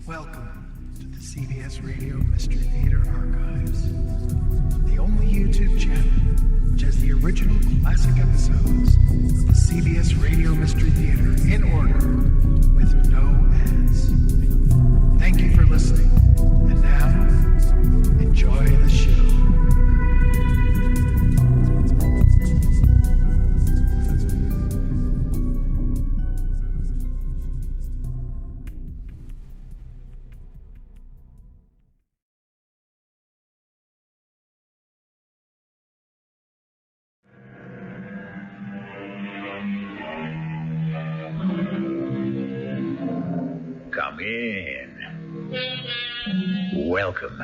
Welcome to the CBS Radio Mystery Theater Archives, the only YouTube channel which has the original classic episodes of the CBS Radio Mystery Theater in order with no ads. Thank you for listening, and now, enjoy the show. Come in. Welcome.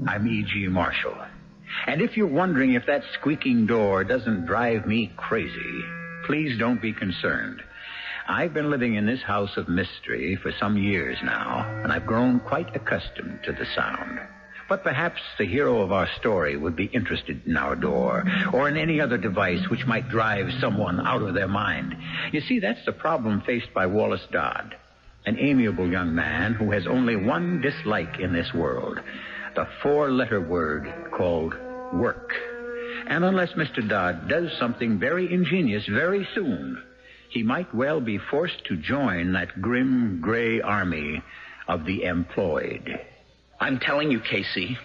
I'm E.G. Marshall. And if you're wondering if that squeaking door doesn't drive me crazy, please don't be concerned. I've been living in this house of mystery for some years now, and I've grown quite accustomed to the sound. But perhaps the hero of our story would be interested in our door, or in any other device which might drive someone out of their mind. You see, that's the problem faced by Wallace Dodd, an amiable young man who has only one dislike in this world, the four-letter word called work. And unless Mr. Dodd does something very ingenious very soon, he might well be forced to join that grim gray army of the employed. I'm telling you, Casey,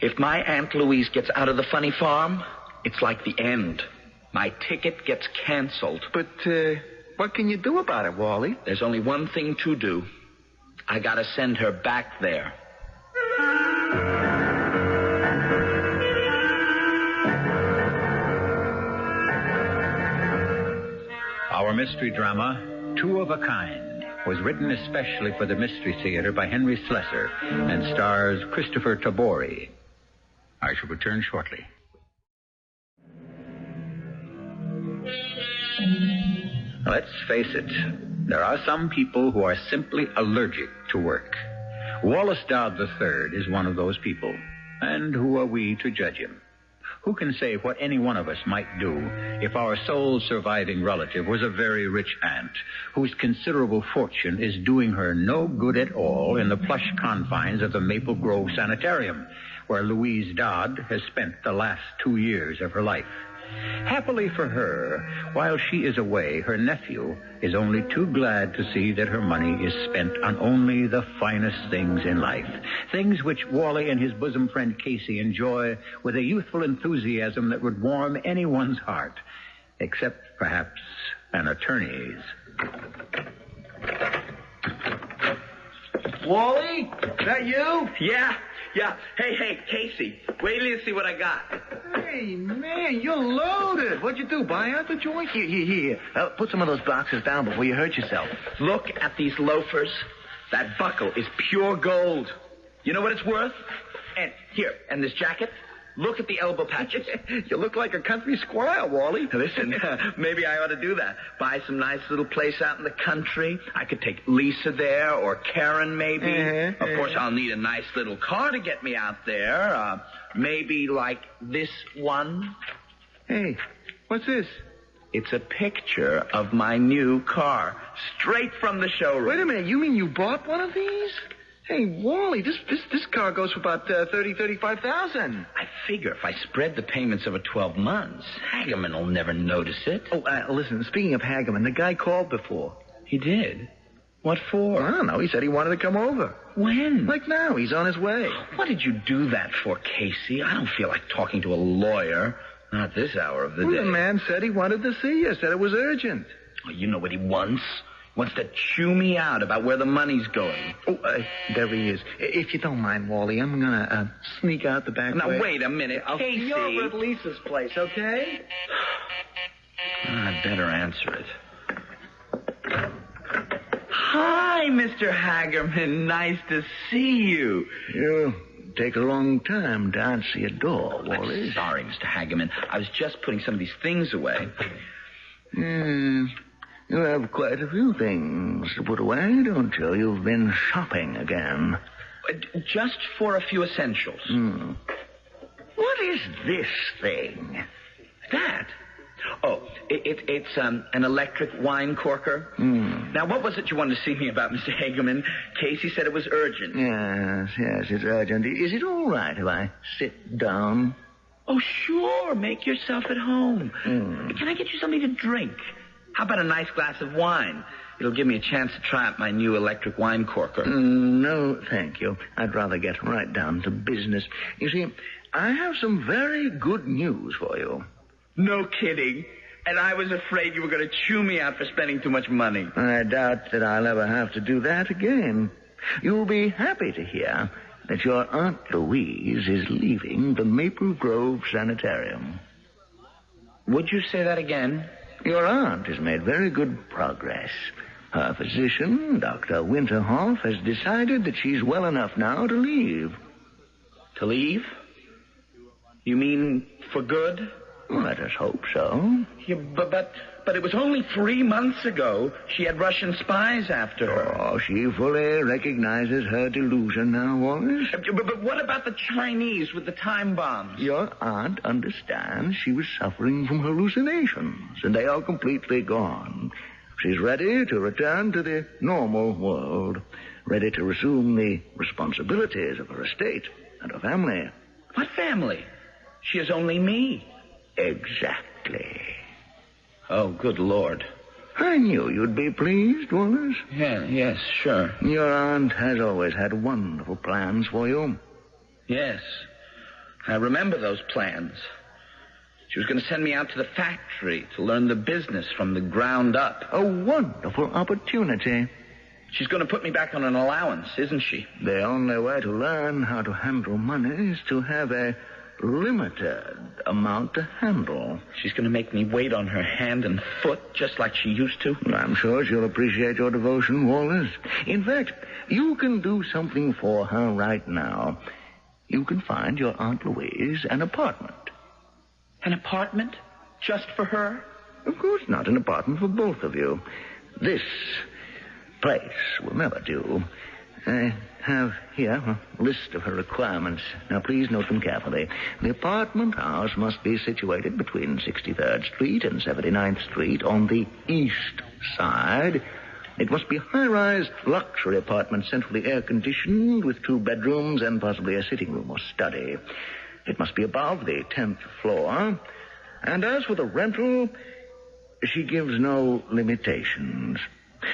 if my Aunt Louise gets out of the funny farm, it's like the end. My ticket gets canceled. But, what can you do about it, Wally? There's only one thing to do. I gotta send her back there. Our mystery drama, Two of a Kind, was written especially for the Mystery Theater by Henry Slesar and stars Kristoffer Tabori. I shall return shortly. Let's face it, there are some people who are simply allergic to work. Wallace Dodd III is one of those people, and who are we to judge him? Who can say what any one of us might do if our sole surviving relative was a very rich aunt whose considerable fortune is doing her no good at all in the plush confines of the Maple Grove Sanitarium, where Louise Dodd has spent the last 2 years of her life? Happily for her, while she is away, her nephew is only too glad to see that her money is spent on only the finest things in life. Things which Wally and his bosom friend Casey enjoy with a youthful enthusiasm that would warm anyone's heart, except perhaps an attorney's. Wally? Is that you? Yeah. Hey, Casey, wait till you see what I got. Hey, man, you're loaded. What'd you do, buy out the joint? Here. Put some of those boxes down before you hurt yourself. Look at these loafers. That buckle is pure gold. You know what it's worth? And this jacket? Look at the elbow patches. You look like a country squire, Wally. Listen, maybe I ought to do that. Buy some nice little place out in the country. I could take Lisa there, or Karen, maybe. Of course, I'll need a nice little car to get me out there. Maybe like this one. Hey, what's this? It's a picture of my new car, straight from the showroom. Wait a minute, you mean you bought one of these? Hey, Wally, this car goes for about $35,000. I figure if I spread the payments over 12 months, Hageman will never notice it. Oh, listen, speaking of Hageman, the guy called before. He did? What for? I don't know. He said he wanted to come over. When? Like now. He's on his way. What did you do that for, Casey? I don't feel like talking to a lawyer. Not this hour of the day. The man said he wanted to see you. Said it was urgent. Oh, you know what he wants? Wants to chew me out about where the money's going. Oh, there he is. If you don't mind, Wally, I'm going to sneak out the back way. Now, wait a minute, I'll Casey. see you over at Lisa's place, okay? I'd better answer it. Hi, Mr. Hagerman. Nice to see you. You take a long time to answer your door, Wally. I'm sorry, Mr. Hagerman. I was just putting some of these things away. You have quite a few things to put away, don't you? You've been shopping again. Just for a few essentials. What is this thing? That? Oh, it's an electric wine corker. Now, what was it you wanted to see me about, Mr. Hagerman? Casey said it was urgent. Yes, it's urgent. Is it all right if I sit down? Oh, sure. Make yourself at home. Can I get you something to drink? How about a nice glass of wine? It'll give me a chance to try out my new electric wine corker. No, thank you. I'd rather get right down to business. You see, I have some very good news for you. No kidding. And I was afraid you were going to chew me out for spending too much money. I doubt that I'll ever have to do that again. You'll be happy to hear that your Aunt Louise is leaving the Maple Grove Sanitarium. Would you say that again? Your aunt has made very good progress. Her physician, Dr. Winterhoff, has decided that she's well enough now to leave. To leave? You mean for good? Let us hope so. Yeah, but it was only 3 months ago she had Russian spies after her. Oh, she fully recognizes her delusion now, Wallace. But what about the Chinese with the time bombs? Your aunt understands she was suffering from hallucinations, and they are completely gone. She's ready to return to the normal world, ready to resume the responsibilities of her estate and her family. What family? She has only me. Exactly. Oh, good Lord. I knew you'd be pleased, Wallace. Yes, sure. Your aunt has always had wonderful plans for you. Yes. I remember those plans. She was going to send me out to the factory to learn the business from the ground up. A wonderful opportunity. She's going to put me back on an allowance, isn't she? The only way to learn how to handle money is to have a limited amount to handle. She's going to make me wait on her hand and foot just like she used to. I'm sure she'll appreciate your devotion, Wallace. In fact, you can do something for her right now. You can find your Aunt Louise an apartment. An apartment? Just for her? Of course not. An apartment for both of you. This place will never do. I have here a list of her requirements. Now, please note them carefully. The apartment house must be situated between 63rd Street and 79th Street on the east side. It must be a high-rise luxury apartment, centrally air-conditioned, with 2 bedrooms and possibly a sitting room or study. It must be above the 10th floor. And as for the rental, she gives no limitations.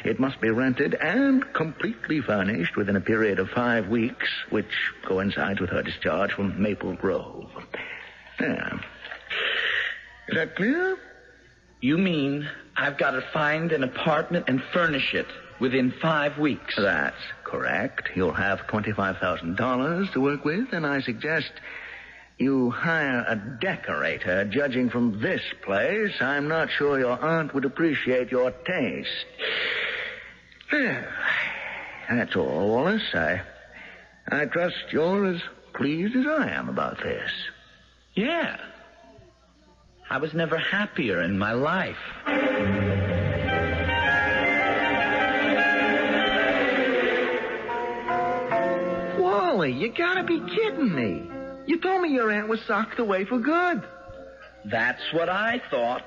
It must be rented and completely furnished within a period of 5 weeks, which coincides with her discharge from Maple Grove. There. Is that clear? You mean I've got to find an apartment and furnish it within 5 weeks? That's correct. You'll have $25,000 to work with, and I suggest you hire a decorator. Judging from this place, I'm not sure your aunt would appreciate your taste. That's all, Wallace. I trust you're as pleased as I am about this. Yeah. I was never happier in my life. Wally, you gotta be kidding me. You told me your aunt was socked away for good. That's what I thought.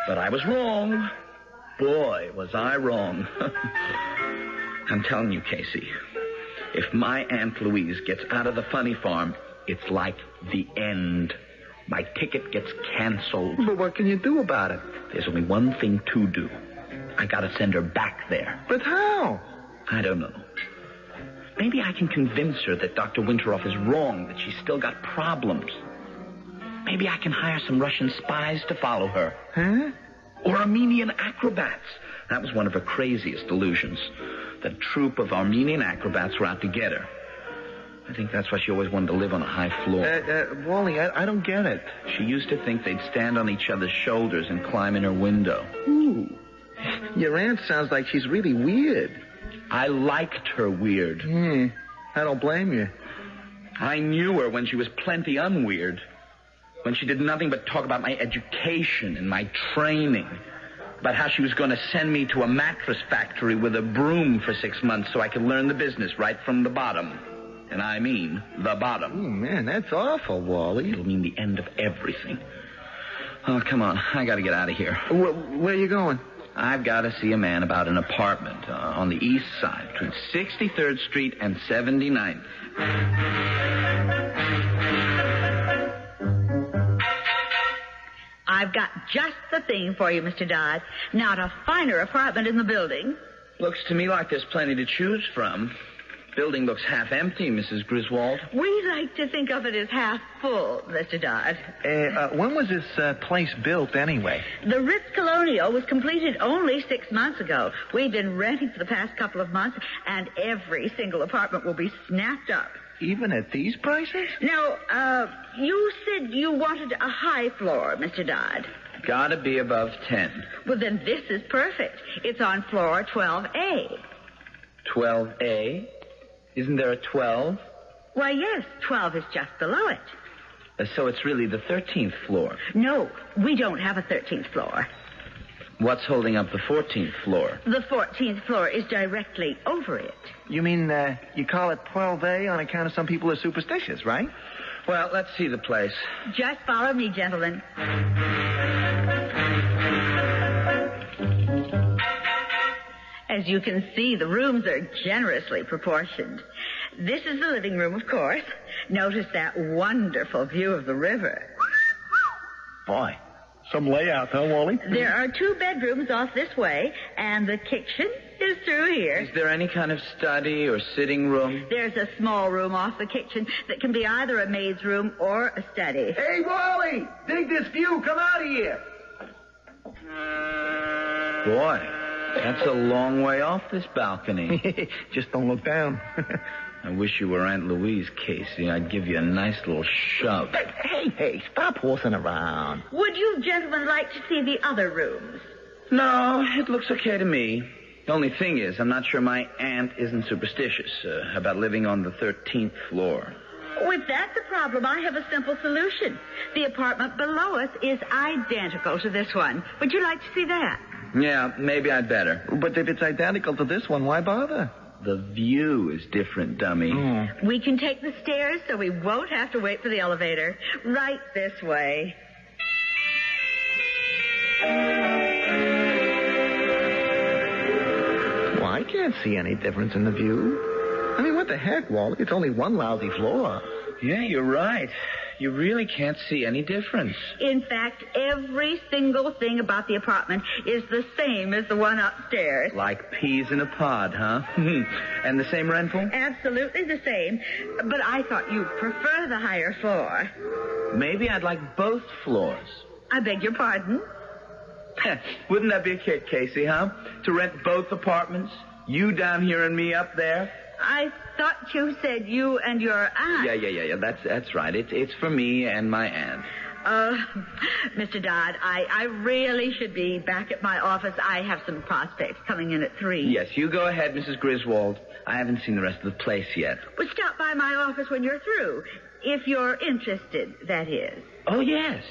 But I was wrong. Boy, was I wrong. I'm telling you, Casey, if my Aunt Louise gets out of the funny farm, it's like the end. My ticket gets canceled. But what can you do about it? There's only one thing to do. I gotta send her back there. But how? I don't know. Maybe I can convince her that Dr. Winterhoff is wrong, that she's still got problems. Maybe I can hire some Russian spies to follow her. Huh? Or Armenian acrobats. That was one of her craziest delusions. The troupe of Armenian acrobats were out to get her. I think that's why she always wanted to live on a high floor. Wally, I don't get it. She used to think they'd stand on each other's shoulders and climb in her window. Ooh. Your aunt sounds like she's really weird. I liked her weird. I don't blame you. I knew her when she was plenty unweird. When she did nothing but talk about my education and my training. About how she was going to send me to a mattress factory with a broom for 6 months so I could learn the business right from the bottom. And I mean the bottom. Oh, man, that's awful, Wally. It'll mean the end of everything. Oh, come on. I got to get out of here. Where are you going? I've got to see a man about an apartment on the east side between 63rd Street and 79th. I've got just the thing for you, Mr. Dodd. Not a finer apartment in the building. Looks to me like there's plenty to choose from. Building looks half empty, Mrs. Griswold. We like to think of it as half full, Mr. Dodd. When was this place built anyway? The Ritz Colonial was completed only 6 months ago. We've been renting for the past couple of months, and every single apartment will be snapped up. Even at these prices? Now, you said you wanted a high floor, Mr. Dodd. Gotta be above 10. Well, then this is perfect. It's on floor 12A. 12A? Isn't there a 12? Why, yes, 12 is just below it. So it's really the 13th floor. No, we don't have a 13th floor. What's holding up the 14th floor? The 14th floor is directly over it. You mean you call it 12A on account of some people are superstitious, right? Well, let's see the place. Just follow me, gentlemen. As you can see, the rooms are generously proportioned. This is the living room, of course. Notice that wonderful view of the river. Boy, some layout, huh, Wally? There are 2 bedrooms off this way, and the kitchen is through here. Is there any kind of study or sitting room? There's a small room off the kitchen that can be either a maid's room or a study. Hey, Wally! Dig this view. Come out of here. Boy, that's a long way off this balcony. Just don't look down. I wish you were Aunt Louise, Casey. I'd give you a nice little shove. Hey, stop horsing around. Would you gentlemen like to see the other rooms? No, it looks okay to me. The only thing is, I'm not sure my aunt isn't superstitious about living on the 13th floor. If that's a problem, I have a simple solution. The apartment below us is identical to this one. Would you like to see that? Yeah, maybe I'd better. But if it's identical to this one, why bother? The view is different, dummy. We can take the stairs so we won't have to wait for the elevator. Right this way. Well, I can't see any difference in the view. I mean, what the heck, Wally? It's only one lousy floor. Yeah, you're right. You really can't see any difference. In fact, every single thing about the apartment is the same as the one upstairs. Like peas in a pod, huh? And the same rental? Absolutely the same. But I thought you'd prefer the higher floor. Maybe I'd like both floors. I beg your pardon? Wouldn't that be a kick, Casey, huh? To rent both apartments? You down here and me up there? I thought you said you and your aunt. Yeah. That's right. It's for me and my aunt. Mr. Dodd, I really should be back at my office. I have some prospects coming in at 3. Yes, you go ahead, Mrs. Griswold. I haven't seen the rest of the place yet. Well, stop by my office when you're through. If you're interested, that is. Oh, yes.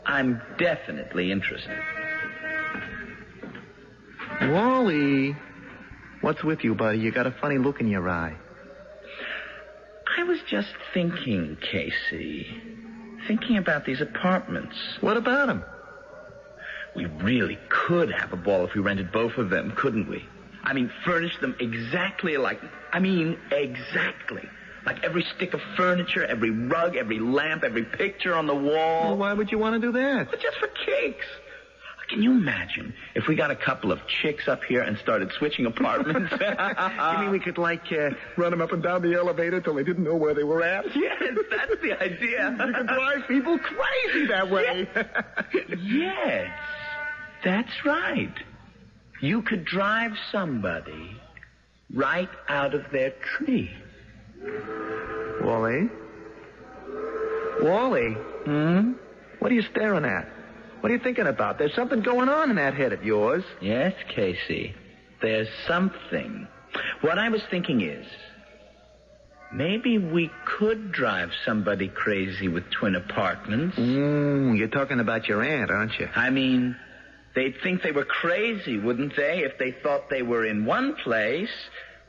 I'm definitely interested. Wally, what's with you, buddy? You got a funny look in your eye. I was just thinking, Casey. Thinking about these apartments. What about them? We really could have a ball if we rented both of them, couldn't we? I mean, furnish them exactly alike. Exactly. Like every stick of furniture, every rug, every lamp, every picture on the wall. Well, why would you want to do that? But just for kicks. Can you imagine if we got a couple of chicks up here and started switching apartments? You mean we could, run them up and down the elevator till they didn't know where they were at? Yes, that's the idea. You could drive people crazy that way. Yes, that's right. You could drive somebody right out of their tree. Wally? What are you staring at? What are you thinking about? There's something going on in that head of yours. Yes, Casey. There's something. What I was thinking is, maybe we could drive somebody crazy with twin apartments. You're talking about your aunt, aren't you? I mean, they'd think they were crazy, wouldn't they, if they thought they were in one place,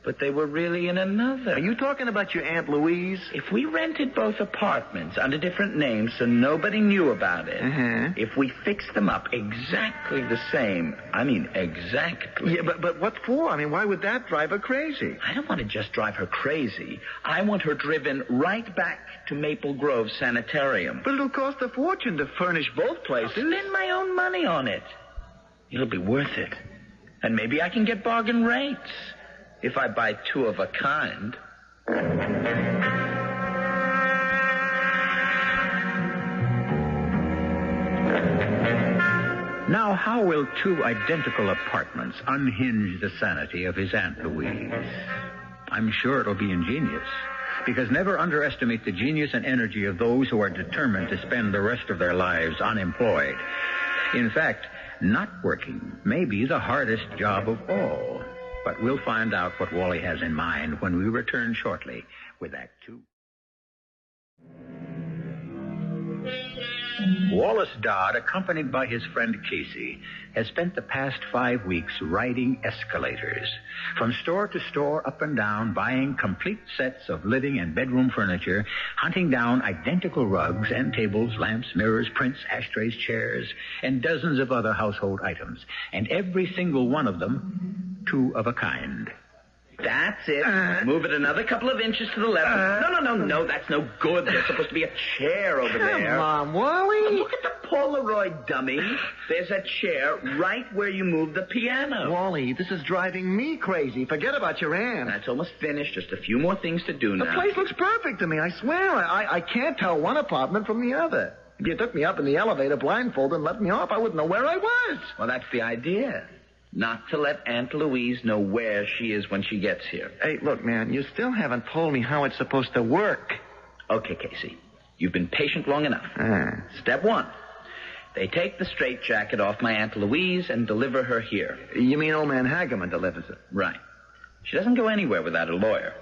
but they were really in another. Are you talking about your Aunt Louise? If we rented both apartments under different names so nobody knew about it, if we fixed them up exactly the same, I mean exactly. Yeah, but what for? I mean, why would that drive her crazy? I don't want to just drive her crazy. I want her driven right back to Maple Grove Sanitarium. But it'll cost a fortune to furnish both places. I'll spend my own money on it. It'll be worth it. And maybe I can get bargain rates if I buy two of a kind. Now, how will two identical apartments unhinge the sanity of his Aunt Louise? I'm sure it'll be ingenious, because never underestimate the genius and energy of those who are determined to spend the rest of their lives unemployed. In fact, not working may be the hardest job of all. But we'll find out what Wally has in mind when we return shortly with Act 2. Wallace Dodd, accompanied by his friend Casey, has spent the past 5 weeks riding escalators. From store to store, up and down, buying complete sets of living and bedroom furniture, hunting down identical rugs and tables, lamps, mirrors, prints, ashtrays, chairs, and dozens of other household items. And every single one of them, two of a kind. That's it. Move it another couple of inches to the left. No, that's no good. There's supposed to be a chair over there. Come on, Wally. Look at the Polaroid, dummy. There's a chair right where you moved the piano. Wally, this is driving me crazy. Forget about your aunt. That's almost finished. Just a few more things to do now. The place looks perfect to me, I swear. I can't tell one apartment from the other. If you took me up in the elevator blindfolded and let me off, I wouldn't know where I was. Well, that's the idea. Not to let Aunt Louise know where she is when she gets here. Hey, look, man, you still haven't told me how it's supposed to work. Okay, Casey. You've been patient long enough. Step one. They take the straitjacket off my Aunt Louise and deliver her here. You mean old man Hagerman delivers it? Right. She doesn't go anywhere without a lawyer.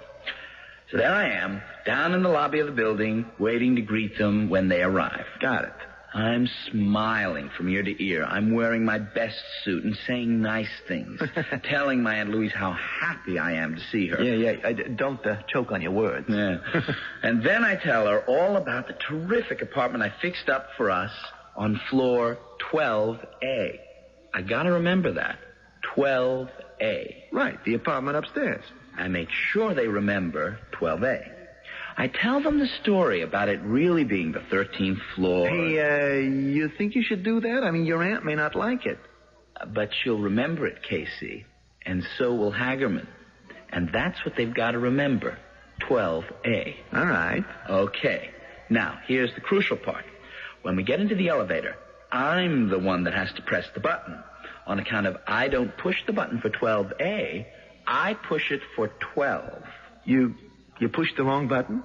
So there I am, down in the lobby of the building, waiting to greet them when they arrive. Got it. I'm smiling from ear to ear. I'm wearing my best suit and saying nice things, telling my Aunt Louise how happy I am to see her. Yeah. Don't choke on your words. Yeah. And then I tell her all about the terrific apartment I fixed up for us on floor 12A. I gotta remember that. 12A. Right, the apartment upstairs. I make sure they remember 12A. I tell them the story about it really being the 13th floor. Hey, you think you should do that? I mean, your aunt may not like it. But she'll remember it, Casey. And so will Hagerman. And that's what they've got to remember. 12A. All right. Okay. Now, here's the crucial part. When we get into the elevator, I'm the one that has to press the button. On account of I don't push the button for 12A, I push it for 12. You pushed the wrong button?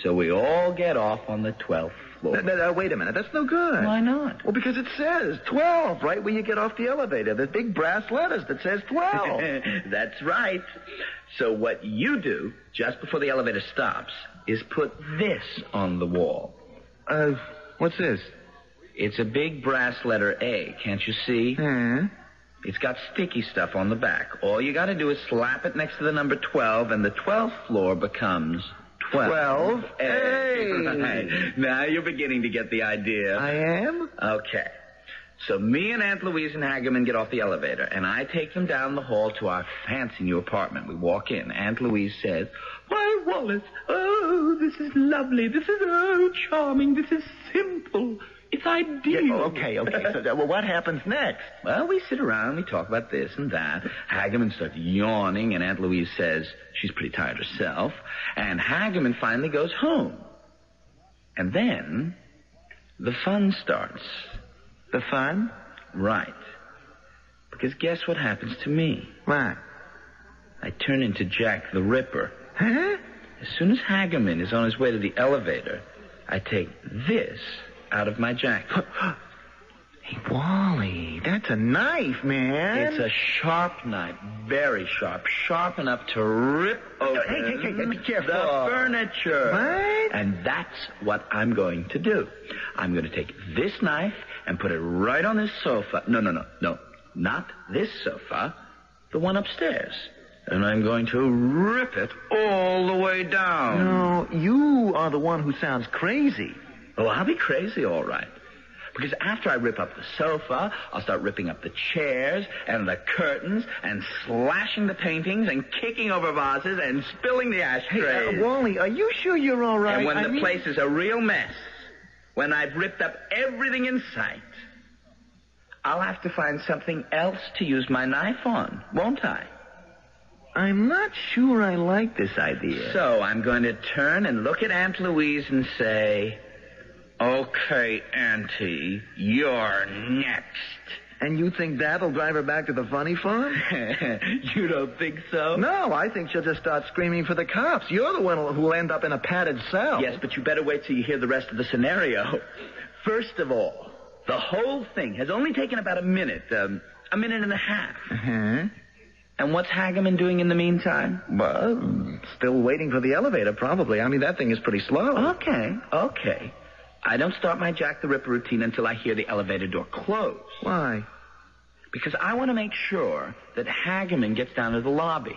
So we all get off on the 12th floor. No, wait a minute. That's no good. Why not? Well, because it says 12 right where you get off the elevator. There's big brass letters that says 12. That's right. So what you do, just before the elevator stops, is put this on the wall. What's this? It's a big brass letter A. Can't you see? It's got sticky stuff on the back. All you got to do is slap it next to the number 12, and the 12th floor becomes 12. 12? Hey! Now you're beginning to get the idea. I am? Okay. So me and Aunt Louise and Hagerman get off the elevator, and I take them down the hall to our fancy new apartment. We walk in. Aunt Louise says, "Why, Wallace, oh, this is lovely. This is, oh, charming. This is simple. It's ideal." Yeah, okay. So, well, what happens next? Well, we sit around, we talk about this and that. Hagerman starts yawning, and Aunt Louise says she's pretty tired herself. And Hagerman finally goes home. And then the fun starts. The fun? Right. Because guess what happens to me? What? I turn into Jack the Ripper. Huh? As soon as Hagerman is on his way to the elevator, I take this out of my jacket. Hey, Wally, that's a knife, man. It's a sharp knife, very sharp, sharp enough to rip open Hey, be careful. the furniture. What? And that's what I'm going to do. I'm going to take this knife and put it right on this sofa. No, not this sofa, the one upstairs. and I'm going to rip it all the way down. No, you are the one who sounds crazy. Oh, I'll be crazy, all right. Because after I rip up the sofa, I'll start ripping up the chairs and the curtains and slashing the paintings and kicking over vases and spilling the ashtrays. Hey, Wally, are you sure you're all right? And when the place is a real mess, when I've ripped up everything in sight, I'll have to find something else to use my knife on, won't I? I'm not sure I like this idea. So I'm going to turn and look at Aunt Louise and say, "Okay, Auntie, you're next." And you think that'll drive her back to the funny farm? You don't think so? No, I think she'll just start screaming for the cops. You're the one who'll end up in a padded cell. Yes, but you better wait till you hear the rest of the scenario. First of all, the whole thing has only taken about a minute and a half. Uh-huh. And what's Hageman doing in the meantime? Well, still waiting for the elevator, probably. I mean, that thing is pretty slow. Okay. I don't start my Jack the Ripper routine until I hear the elevator door close. Why? Because I want to make sure that Hageman gets down to the lobby.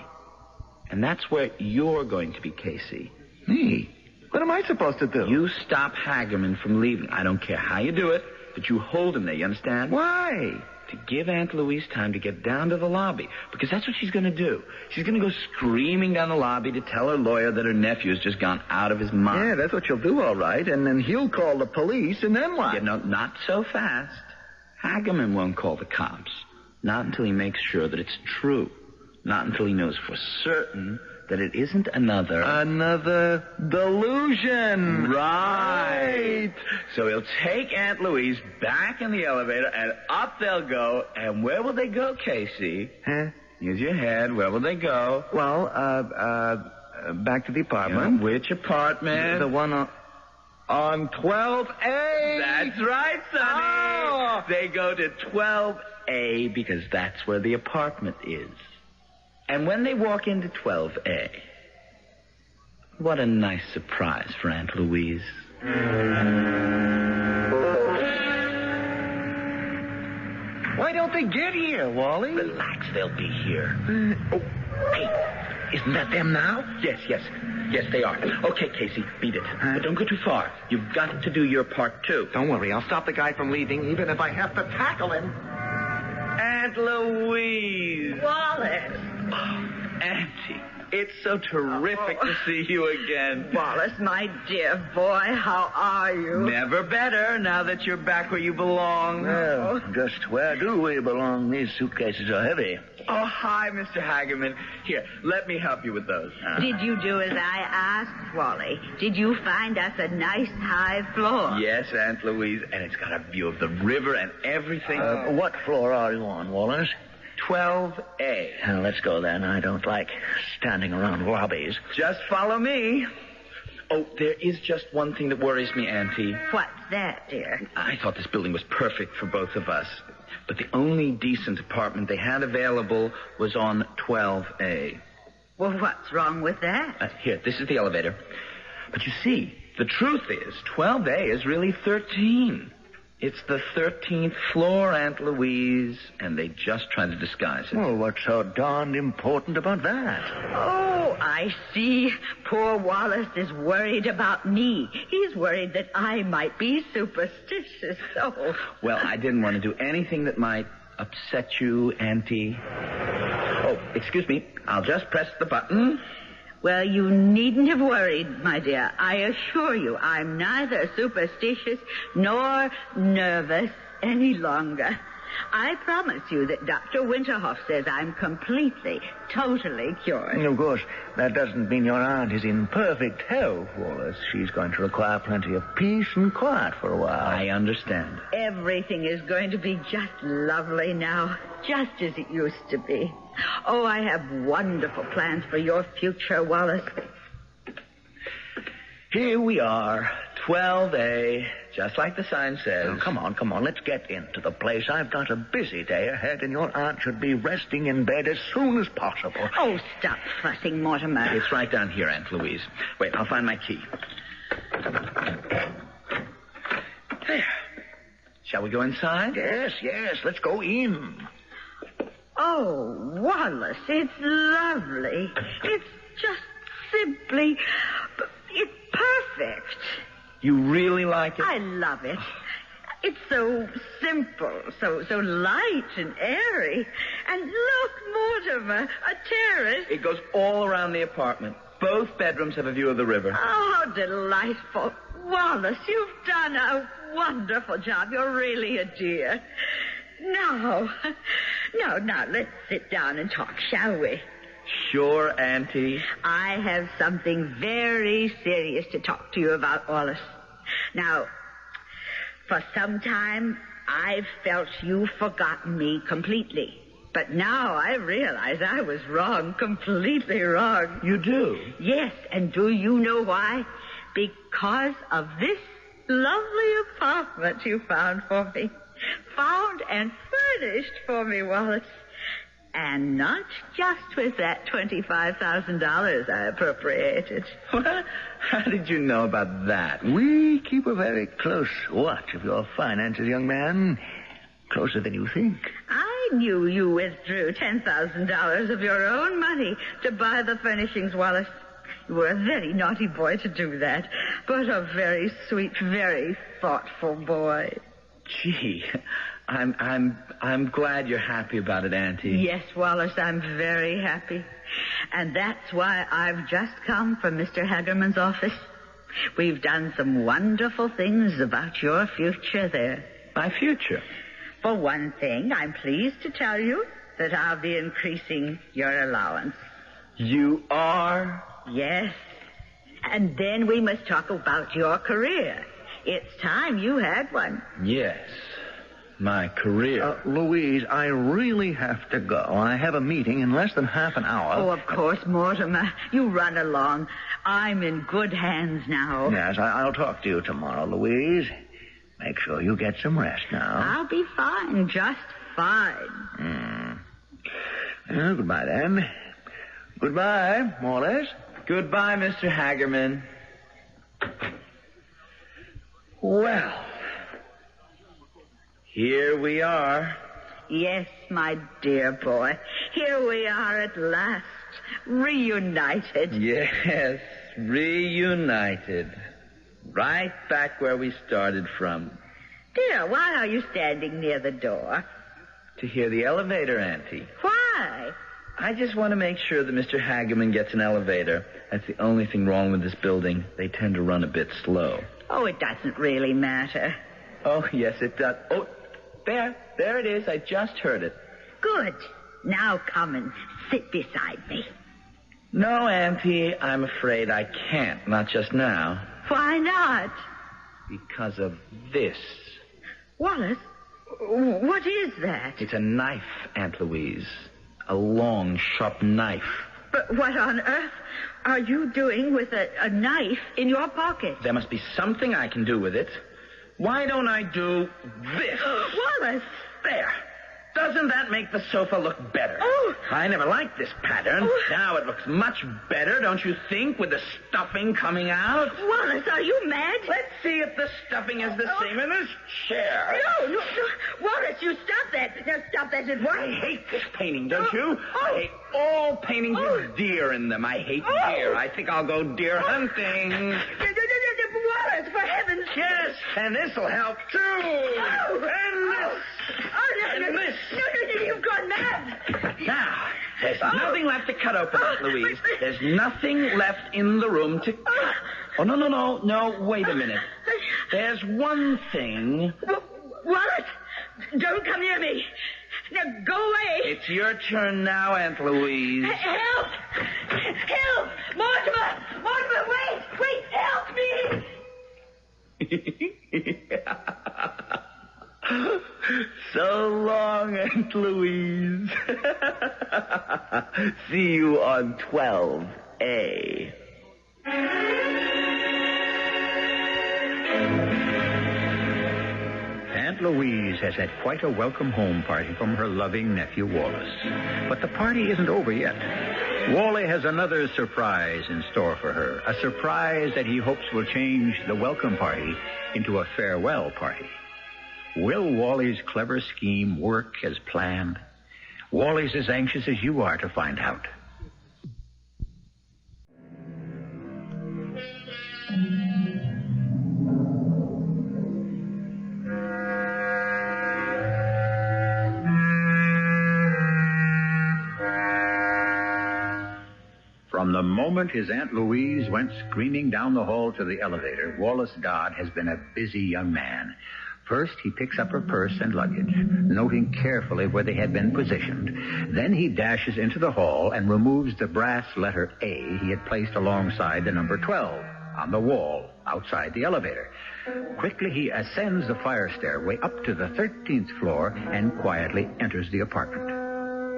And that's where you're going to be, Casey. Me? What am I supposed to do? You stop Hageman from leaving. I don't care how you do it, but you hold him there, you understand? Why? To give Aunt Louise time to get down to the lobby. Because that's what she's going to do. She's going to go screaming down the lobby to tell her lawyer that her nephew's just gone out of his mind. Yeah, that's what she'll do, all right. And then he'll call the police, and then what? Yeah, no, not so fast. Hageman won't call the cops. Not until he makes sure that it's true. Not until he knows for certain that it isn't another delusion. Right. So he'll take Aunt Louise back in the elevator, and up they'll go. And where will they go, Casey? Huh? Use your head. Where will they go? Well, back to the apartment. Yeah, which apartment? The one on 12A. That's right, Sonny. Oh. They go to 12A because that's where the apartment is. And when they walk into 12A, what a nice surprise for Aunt Louise. Why don't they get here, Wally? Relax, they'll be here. Hey, isn't that them now? Yes, they are. Okay, Casey, beat it. But don't go too far. You've got to do your part, too. Don't worry, I'll stop the guy from leaving, even if I have to tackle him. Aunt Louise. Wallace. Oh, Auntie, it's so terrific to see you again. Wallace, my dear boy, how are you? Never better now that you're back where you belong. Well, just where do we belong? These suitcases are heavy. Oh, hi, Mr. Hageman. Here, let me help you with those. Did you do as I asked, Wally? Did you find us a nice high floor? Yes, Aunt Louise, and it's got a view of the river and everything. What floor are you on, Wallace? 12A. Now, let's go then. I don't like standing around lobbies. Just follow me. Oh, there is just one thing that worries me, Auntie. What's that, dear? I thought this building was perfect for both of us. But the only decent apartment they had available was on 12A. Well, what's wrong with that? Here, this is the elevator. But you see, the truth is, 12A is really 13. It's the 13th floor, Aunt Louise, and they just tried to disguise it. Well, what's so darned important about that? Oh, I see. Poor Wallace is worried about me. He's worried that I might be superstitious. Oh. Well, I didn't want to do anything that might upset you, Auntie. Oh, excuse me. I'll just press the button. Well, you needn't have worried, my dear. I assure you, I'm neither superstitious nor nervous any longer. I promise you that Dr. Winterhoff says I'm completely, totally cured. Of course, that doesn't mean your aunt is in perfect health, Wallace. She's going to require plenty of peace and quiet for a while. I understand. Everything is going to be just lovely now, just as it used to be. Oh, I have wonderful plans for your future, Wallace. Here we are, 12A, just like the sign says. Oh, come on, let's get into the place. I've got a busy day ahead, and your aunt should be resting in bed as soon as possible. Oh, stop fussing, Mortimer. It's right down here, Aunt Louise. Wait, I'll find my key. There. Shall we go inside? Yes, let's go in. Oh, Wallace, it's lovely. It's just simply... It's perfect. You really like it? I love it. It's so simple, so light and airy. And look, Mortimer, a terrace. It goes all around the apartment. Both bedrooms have a view of the river. Oh, how delightful. Wallace, you've done a wonderful job. You're really a dear. Now, let's sit down and talk, shall we? Sure, Auntie. I have something very serious to talk to you about, Wallace. Now, for some time, I've felt you've forgotten me completely. But now I realize I was wrong, completely wrong. You do? Yes, and do you know why? Because of this lovely apartment you found for me. Found and furnished for me, Wallace. And not just with that $25,000 I appropriated. What? How did you know about that? We keep a very close watch of your finances, young man. Closer than you think. I knew you withdrew $10,000 of your own money to buy the furnishings, Wallace. You were a very naughty boy to do that, but a very sweet, very thoughtful boy. Gee, I'm glad you're happy about it, Auntie. Yes, Wallace, I'm very happy. And that's why I've just come from Mr. Hagerman's office. We've done some wonderful things about your future there. My future? For one thing, I'm pleased to tell you that I'll be increasing your allowance. You are? Yes. And then we must talk about your career. It's time you had one. Yes. My career. Louise, I really have to go. I have a meeting in less than half an hour. Oh, of course, Mortimer. You run along. I'm in good hands now. Yes, I'll talk to you tomorrow, Louise. Make sure you get some rest now. I'll be fine, just fine. Well, goodbye, then. Goodbye, Wallace. Goodbye, Mr. Hagerman. Well, here we are. Yes, my dear boy. Here we are at last, reunited. Yes, reunited. Right back where we started from. Dear, why are you standing near the door? To hear the elevator, Auntie. Why? I just want to make sure that Mr. Hagerman gets an elevator. That's the only thing wrong with this building. They tend to run a bit slow. Oh, it doesn't really matter. Oh, yes, it does. Oh, there it is. I just heard it. Good. Now come and sit beside me. No, Auntie, I'm afraid I can't. Not just now. Why not? Because of this. Wallace, what is that? It's a knife, Aunt Louise. A long, sharp knife. But what on earth are you doing with a knife in your pocket? There must be something I can do with it. Why don't I do this? Wallace! There. Doesn't that make the sofa look better? Oh! I never liked this pattern. Oh. Now it looks much better, don't you think, with the stuffing coming out? Wallace, are you mad? Let's see if the stuffing is the same in this chair. No. Wallace, you stop that. Now stop that at once. I hate this painting, don't you? Oh. I hate all paintings with deer in them. I hate deer. I think I'll go deer hunting. Wallace, for heaven's sake. Yes, and this'll help, too. Oh. And this. No, this. No, you've gone mad. Now, there's nothing left to cut open, Aunt Louise. There's nothing left in the room to... Oh, no, wait a minute. There's one thing... Wallace, don't come near me. Now, go away. It's your turn now, Aunt Louise. Help! Mortimer, wait, help me! So long, Aunt Louise. See you on 12A. Aunt Louise has had quite a welcome home party from her loving nephew Wallace. But the party isn't over yet. Wally has another surprise in store for her, a surprise that he hopes will change the welcome party into a farewell party. Will Wally's clever scheme work as planned? Wally's as anxious as you are to find out. From the moment his Aunt Louise went screaming down the hall to the elevator, Wallace Dodd has been a busy young man. First, he picks up her purse and luggage, noting carefully where they had been positioned. Then he dashes into the hall and removes the brass letter A he had placed alongside the number 12 on the wall outside the elevator. Quickly, he ascends the fire stairway up to the 13th floor and quietly enters the apartment.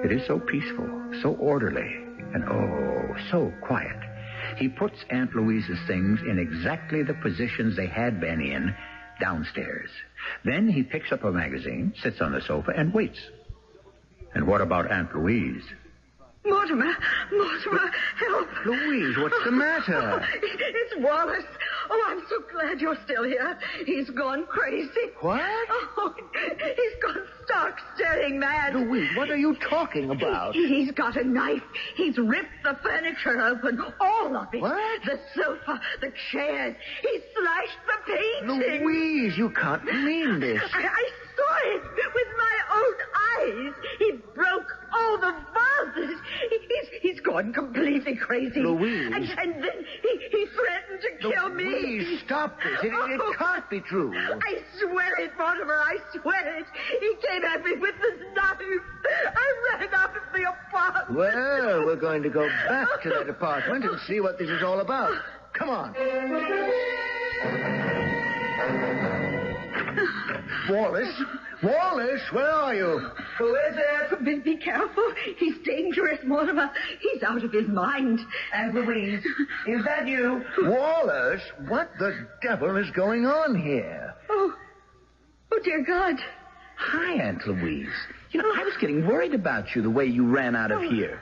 It is so peaceful, so orderly, and oh, so quiet. He puts Aunt Louise's things in exactly the positions they had been in downstairs. Then he picks up a magazine, sits on the sofa, and waits. And what about Aunt Louise? Mortimer, help. Louise, what's the matter? It's Wallace. Oh, I'm so glad you're still here. He's gone crazy. What? Oh, he's gone stark, staring mad. Louise, what are you talking about? He's got a knife. He's ripped the furniture open, all of it. What? The sofa, the chairs. He slashed the painting. Louise, you can't mean this. I saw it with my own eyes. He broke all the vases. He's gone completely crazy. Louise. And then he threatened to kill me. Louise, stop this. It can't be true. I swear it, Mortimer. I swear it. He came at me with this knife. I ran out of the apartment. Well, we're going to go back to that apartment and see what this is all about. Come on. Wallace, where are you? Who is it? Be careful. He's dangerous, Mortimer. He's out of his mind. Aunt Louise, is that you? Wallace, what the devil is going on here? Oh, dear God. Hi, Aunt Louise. You know, I was getting worried about you the way you ran out of here.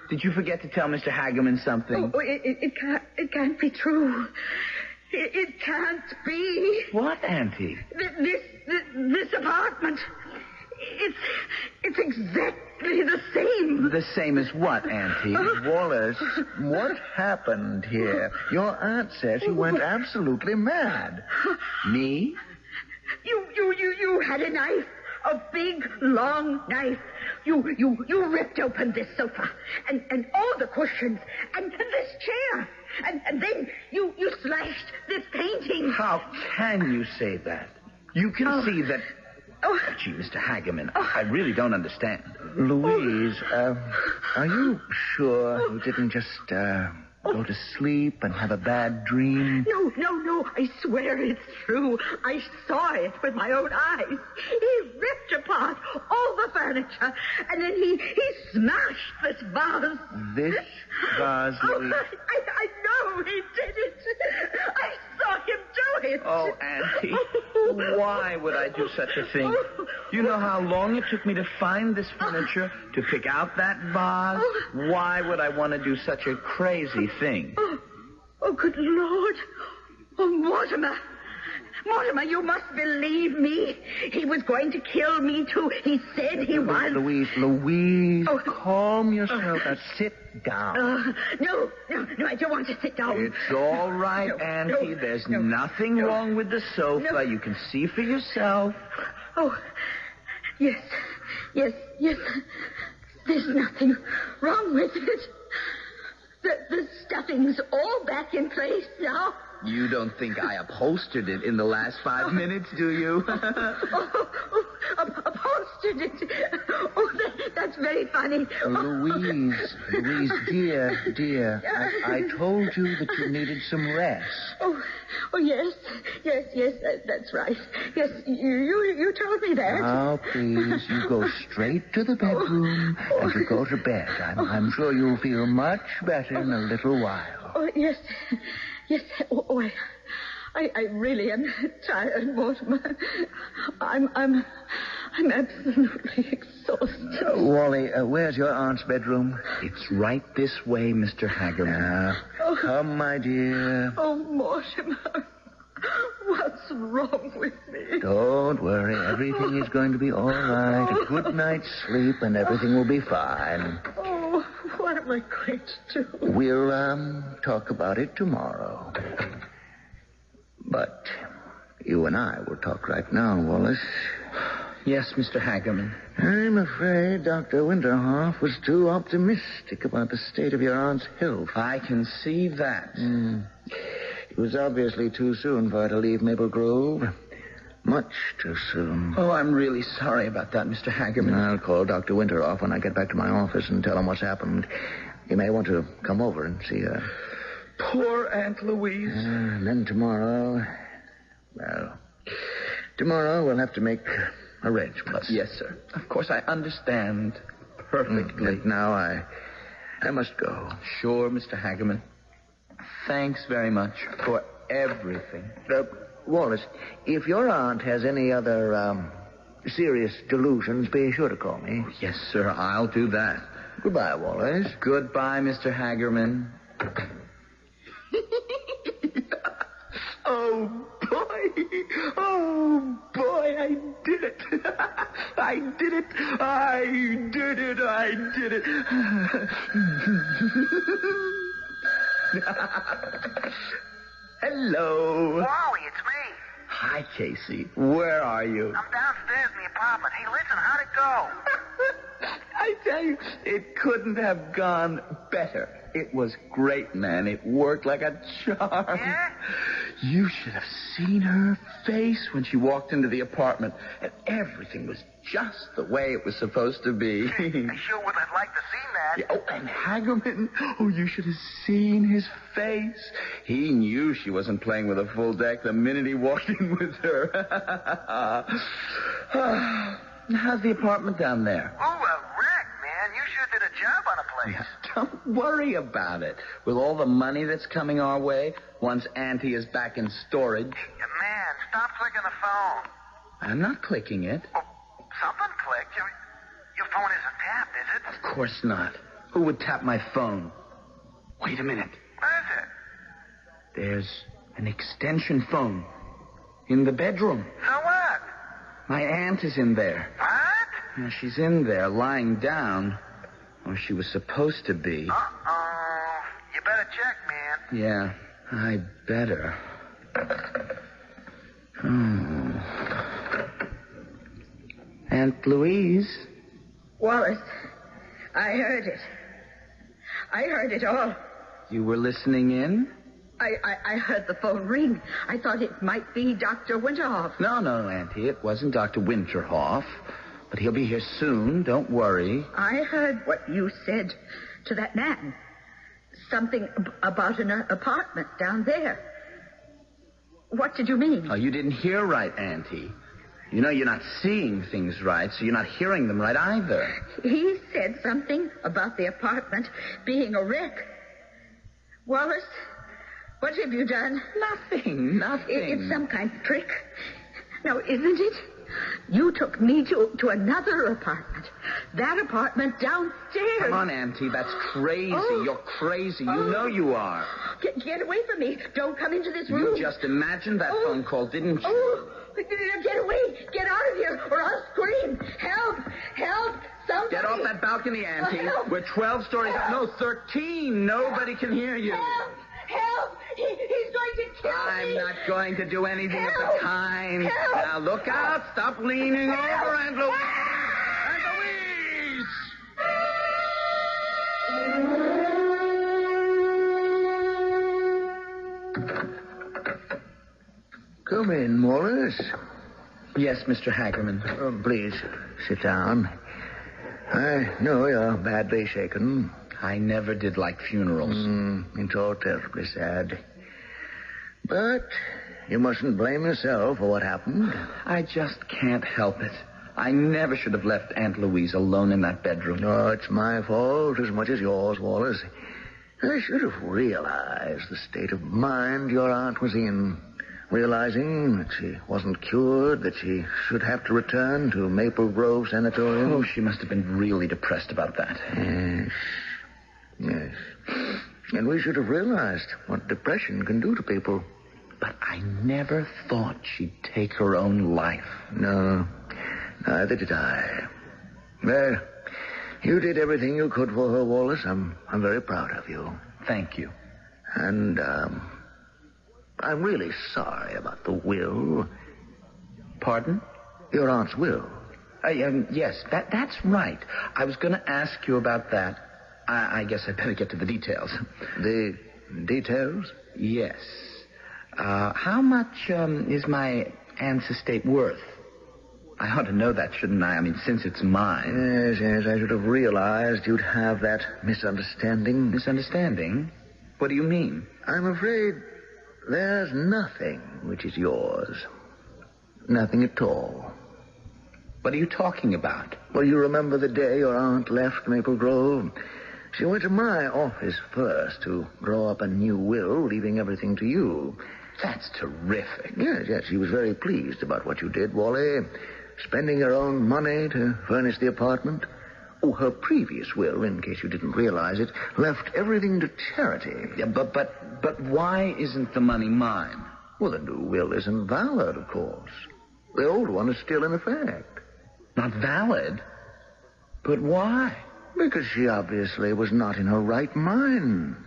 Did you forget to tell Mr. Hagerman something? Oh, it can't be true. It can't be. What, Auntie? This apartment. It's exactly the same. The same as what, Auntie? Wallace, what happened here? Your aunt says you went absolutely mad. Me? You had a knife. A big, long knife. You ripped open this sofa and all the cushions and this chair. And then you slashed this painting. How can you say that? You can see that... Oh. Gee, Mr. Hagerman, I really don't understand. Louise, are you sure you didn't just go to sleep and have a bad dream? No. I swear it's true. I saw it with my own eyes. He ripped apart all the furniture, and then he smashed this vase. This vase, Louise? I know he did it. I saw him do it. Oh, Auntie, why would I do such a thing? You know how long it took me to find this furniture, to pick out that vase? Why would I want to do such a crazy thing? Oh, good Lord. Oh, Mortimer, you must believe me. He was going to kill me, too. He said he was. Louise, calm yourself. Now, sit down. No, I don't want to sit down. It's all right, Auntie. There's nothing wrong with the sofa. No. You can see for yourself. Oh, yes. There's nothing wrong with it. The stuffing's all back in place now. You don't think I upholstered it in the last 5 minutes, do you? Upholstered it. Oh, that's very funny. Louise, dear, I told you that you needed some rest. Oh, yes, that's right. Yes, you told me that. Now, please, you go straight to the bedroom and you go to bed. I'm sure you'll feel much better in a little while. Oh, yes. Oh, I really am tired, Mortimer. I'm absolutely exhausted. Wally, where's your aunt's bedroom? It's right this way, Mr. Hagerman. Come, my dear. Oh, Mortimer. What's wrong with me? Don't worry. Everything is going to be all right. A good night's sleep and everything will be fine. Oh, what am I going to do? We'll, talk about it tomorrow. But you and I will talk right now, Wallace. Yes, Mr. Hagerman. I'm afraid Dr. Winterhoff was too optimistic about the state of your aunt's health. I can see that. It was obviously too soon for her to leave Maple Grove. Much too soon. Oh, I'm really sorry about that, Mr. Hagerman. I'll call Dr. Winterhoff when I get back to my office and tell him what's happened. You may want to come over and see her. Poor Aunt Louise. And then tomorrow... Well, tomorrow we'll have to make arrangements. Yes, sir. Of course, I understand perfectly. And now I must go. Sure, Mr. Hagerman. Thanks very much for everything. Wallace, if your aunt has any other serious delusions, be sure to call me. Yes, sir, I'll do that. Goodbye, Wallace. Goodbye, Mr. Hagerman. Oh, boy. Oh, boy, I did it. I did it. I did it. I did it. Hello. Wally, it's me. Hi, Casey. Where are you? I'm downstairs in the apartment. Hey, listen, how'd it go? I tell you, it couldn't have gone better. It was great, man. It worked like a charm. Yeah? You should have seen her face when she walked into the apartment. And everything was just the way it was supposed to be. I sure would have liked to seen that. Yeah, oh, and Hagerman. Oh, you should have seen his face. He knew she wasn't playing with a full deck the minute he walked in with her. How's the apartment down there? Oh, a wreck, man. You sure did a job on a place. Don't worry about it. With all the money that's coming our way, once Auntie is back in storage... Yeah, man, stop clicking the phone. I'm not clicking it. Oh, something clicked. Your phone isn't tapped, is it? Of course not. Who would tap my phone? Wait a minute. What is it? There's an extension phone in the bedroom. So what? My aunt is in there. What? Yeah, she's in there, lying down. Or she was supposed to be. Uh-oh. You better check, man. Yeah, I better. Oh. Aunt Louise? Wallace, I heard it. I heard it all. You were listening in? I heard the phone ring. I thought it might be Dr. Winterhoff. No, Auntie. It wasn't Dr. Winterhoff. But he'll be here soon. Don't worry. I heard what you said to that man. Something about an apartment down there. What did you mean? Oh, you didn't hear right, Auntie. You know you're not seeing things right, so you're not hearing them right either. He said something about the apartment being a wreck. Wallace, what have you done? Nothing. It's some kind of trick. Now, isn't it? You took me to another apartment. That apartment downstairs. Come on, Auntie. That's crazy. Oh. You're crazy. You know you are. Get away from me. Don't come into this room. You just imagined that phone call, didn't you? Oh, get away. Get out of here, or I'll scream. Help. Somebody. Get off that balcony, Auntie. Help. We're 12 stories up. No, 13. Nobody can hear you. Help. He's going to kill me. I'm not going to do anything of Help. the kind. Help. Now, look out. Stop leaning Help. over, Aunt Louise. Aunt Louise! Come in, Wallace. Yes, Mr. Hagerman. Please, sit down. I know you're badly shaken. I never did like funerals. It's all terribly sad. But you mustn't blame yourself for what happened. I just can't help it. I never should have left Aunt Louise alone in that bedroom. No, it's my fault as much as yours, Wallace. I should have realized the state of mind your aunt was in. Realizing that she wasn't cured, that she should have to return to Maple Grove Sanatorium. Oh, she must have been really depressed about that. Yes. And we should have realized what depression can do to people. But I never thought she'd take her own life. No, neither did I. Well, you did everything you could for her, Wallace. I'm very proud of you. Thank you. And, I'm really sorry about the will. Pardon? Your aunt's will. Yes, that's right. I was going to ask you about that. I guess I'd better get to the details. The details? Yes. How much is my aunt's estate worth? I ought to know that, shouldn't I? I mean, since it's mine. Yes, I should have realized you'd have that misunderstanding. Misunderstanding? What do you mean? I'm afraid there's nothing which is yours. Nothing at all. What are you talking about? Well, you remember the day your aunt left Maple Grove? She went to my office first to draw up a new will, leaving everything to you. That's terrific. Yes, she was very pleased about what you did, Wally. Spending her own money to furnish the apartment. Oh, her previous will, in case you didn't realize it, left everything to charity. Yeah, but why isn't the money mine? Well, the new will isn't valid, of course. The old one is still in effect. Not valid? But why? Because she obviously was not in her right mind.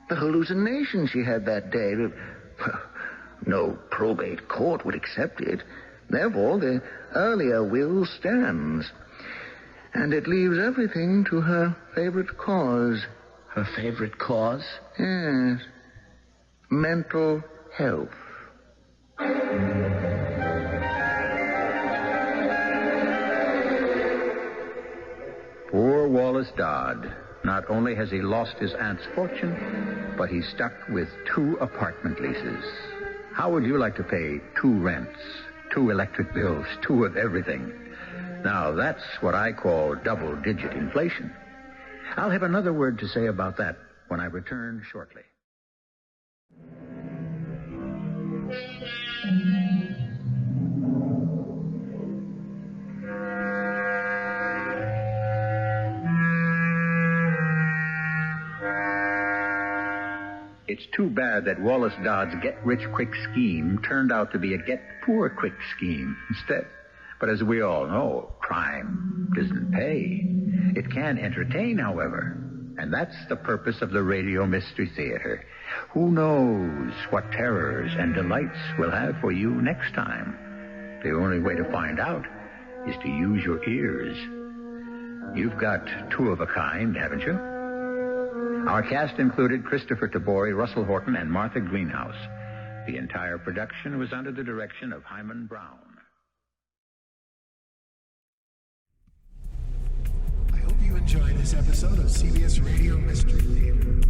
The hallucination she had that day. No probate court would accept it. Therefore, the earlier will stands. And it leaves everything to her favorite cause. Her favorite cause? Yes. Mental health. Poor Wallace Dodd. Not only has he lost his aunt's fortune, but he's stuck with 2 apartment leases. How would you like to pay 2 rents, 2 electric bills, 2 of everything? Now, that's what I call double-digit inflation. I'll have another word to say about that when I return shortly. It's too bad that Wallace Dodd's get-rich-quick scheme turned out to be a get-poor-quick scheme instead. But as we all know, crime doesn't pay. It can entertain, however. And that's the purpose of the Radio Mystery Theater. Who knows what terrors and delights we'll have for you next time? The only way to find out is to use your ears. You've got 2 of a kind, haven't you? Our cast included Kristoffer Tabori, Russell Horton, and Martha Greenhouse. The entire production was under the direction of Hyman Brown. I hope you enjoyed this episode of CBS Radio Mystery Theater.